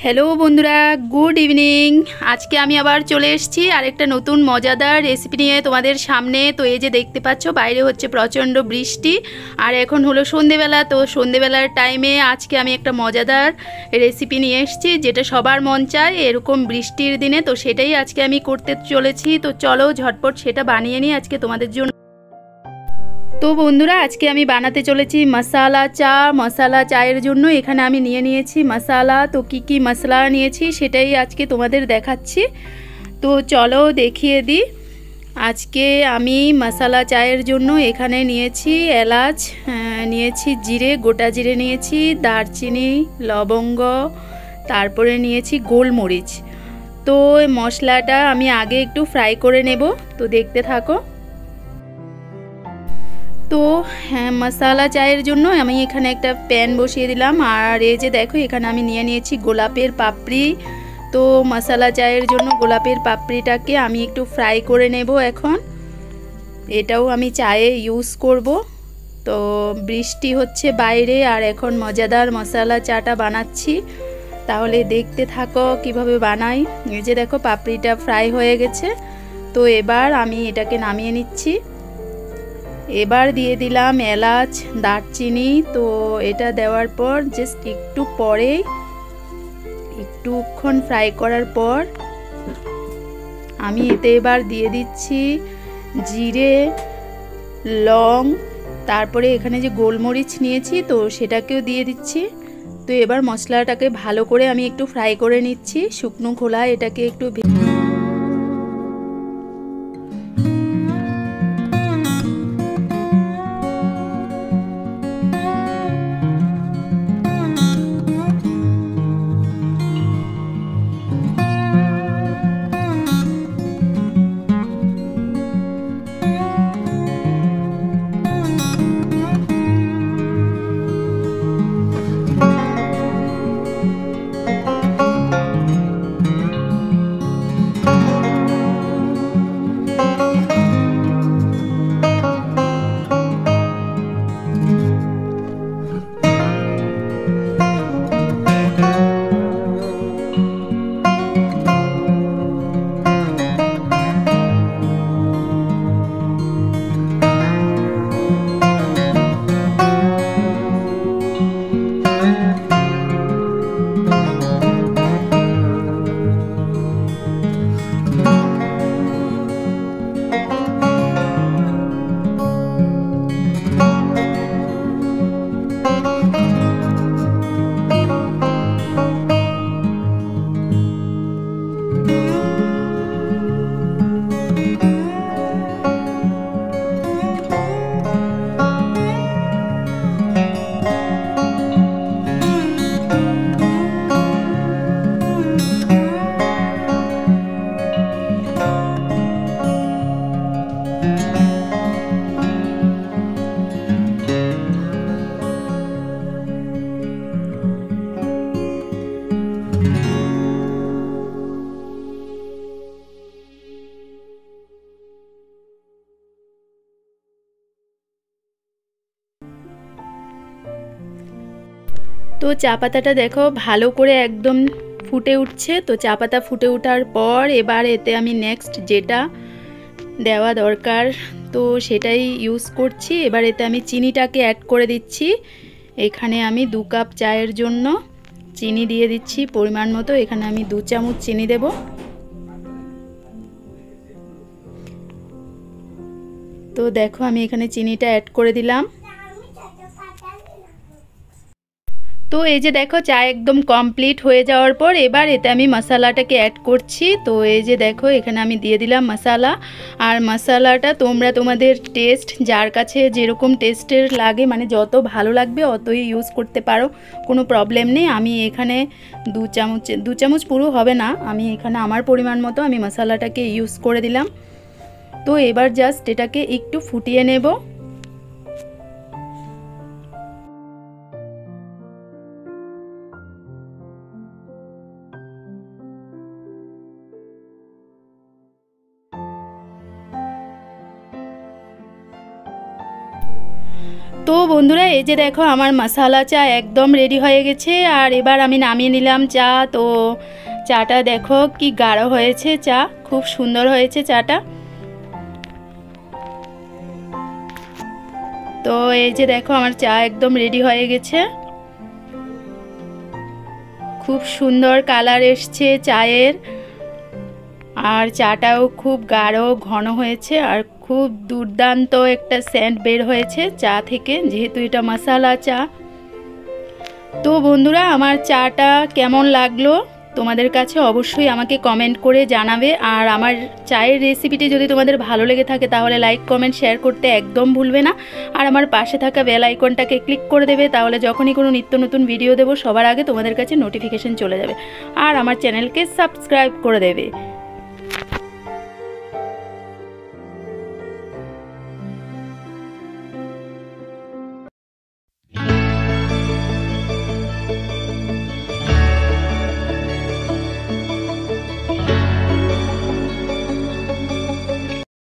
Hello বন্ধুরা, good evening. আজকে আমি আবার চলে এসেছি আরেকটা নতুন মজাদার রেসিপি নিয়ে তোমাদের সামনে। তো এই যে দেখতে পাচ্ছ, বাইরে হচ্ছে প্রচণ্ড বৃষ্টি আর এখন হলো সন্ধেবেলা। তো সন্ধেবেলার টাইমে আজকে আমি একটা মজাদার রেসিপি নিয়ে এসেছি, যেটা সবার মন চায় এরকম বৃষ্টির দিনে। তো সেটাই আজকে আমি করতে চলেছি। তো চলো ঝটপট সেটা বানিয়ে নিই আজকে তোমাদের জন্য। তো বন্ধুরা, আজকে আমি বানাতে চলেছি মশালা চা। মশালা চায়ের জন্য এখানে আমি নিয়েছি মশালা। তো কি মশলা নিয়েছি সেটাই আজকে তোমাদের দেখাচ্ছি। তো চলো দেখিয়ে দিই। আজকে আমি মশালা চায়ের জন্য এখানে নিয়েছি এলাচ, নিয়েছি জিরে, গোটা জিরে নিয়েছি, দারচিনি, লবঙ্গ, তারপরে নিয়েছি গোলমরিচ। তো মশলাটা আমি আগে একটু ফ্রাই করে নেব। তো দেখতে থাকো। তো হ্যাঁ, মশালা চায়ের জন্য আমি এখানে একটা প্যান বসিয়ে দিলাম। আর এই যে দেখো, এখানে আমি নিয়েছি গোলাপের পাপড়ি। তো মশালা চায়ের জন্য গোলাপের পাপড়িটাকে আমি একটু ফ্রাই করে নেব এখন। এটাও আমি চায়ে ইউজ করব। তো বৃষ্টি হচ্ছে বাইরে আর এখন মজাদার মশালা চাটা বানাচ্ছি। তাহলে দেখতে থাকো কিভাবে বানাই। এই যে দেখো, পাপড়িটা ফ্রাই হয়ে গেছে। তো এবার আমি এটাকে নামিয়ে নিচ্ছি। এবার দিয়ে দিলাম এলাচ, দারচিনি। তো এটা দেওয়ার পর জাস্ট একটু পরে, একটুক্ষণ ফ্রাই করার পর আমি এতে এবার দিয়ে দিচ্ছি জিরে, লং, তারপরে এখানে যে গোলমরিচ নিয়েছি তো সেটাকেও দিয়ে দিচ্ছি। তো এবার মশলাটাকে ভালো করে আমি একটু ফ্রাই করে নিচ্ছি। শুকনো খোলা এটাকে একটু তো চা পাতাটা দেখো ভালো করে একদম ফুটে উঠছে। তো চা পাতা ফুটে ওঠার পর এবার এতে আমি নেক্সট যেটা দেওয়া দরকার তো সেটাই ইউজ করছি। এবার এতে আমি চিনিটাকে অ্যাড করে দিচ্ছি। এখানে আমি 2 কাপ চায়ের জন্য চিনি দিয়ে দিচ্ছি পরিমাণ মতো। এখানে আমি 2 চামচ চিনি দেব। তো দেখো, আমি এখানে চিনিটা অ্যাড করে দিলাম। তো এই যে দেখো, চা একদম কমপ্লিট হয়ে যাওয়ার পর এবার এতে আমি মশলাটাকে অ্যাড করছি। তো এই যে দেখো, এখানে আমি দিয়ে দিলাম মশলা। আর মশলাটা তোমরা তোমাদের টেস্ট, যার কাছে যেরকম টেস্টের লাগে, মানে যত ভালো লাগবে অতই ইউজ করতে পারো, কোনো প্রবলেম নেই। আমি এখানে 2 চামচ পুরো হবে না, আমি এখানে আমার পরিমাণ মতো আমি মশলাটাকে ইউজ করে দিলাম। তো এবার জাস্ট এটাকে একটু ফুটিয়ে নেব। তো বন্ধুরা এই যে দেখো আমার মশালা চা একদম রেডি হয়ে গেছে। আর এবার আমি নামিয়ে নিলাম চা। তো চাটা দেখো কি গাঢ় হয়েছে, চা খুব সুন্দর হয়েছে চাটা। তো এই যে দেখো আমার চা একদম রেডি হয়ে গেছে, খুব সুন্দর কালার এসছে চায়ের, আর চাটাও খুব গাঢ় ঘন হয়েছে, আর খুব দুর্দান্ত একটা সেন্ট বের হয়েছে চা থেকে, যেহেতু এটা মশালা চা। তো বন্ধুরা আমার চাটা কেমন লাগলো তোমাদের কাছে অবশ্যই আমাকে কমেন্ট করে জানাবে। আর আমার চায়ের রেসিপিটি যদি তোমাদের ভালো লেগে থাকে তাহলে লাইক কমেন্ট শেয়ার করতে একদম ভুলবে না। আর আমার পাশে থাকা বেল আইকনটাকে ক্লিক করে দেবে, তাহলে যখনই কোনো নিত্য নতুন ভিডিও দেবো সবার আগে তোমাদের কাছে নোটিফিকেশন চলে যাবে। আর আমার চ্যানেলকে সাবস্ক্রাইব করে দেবে।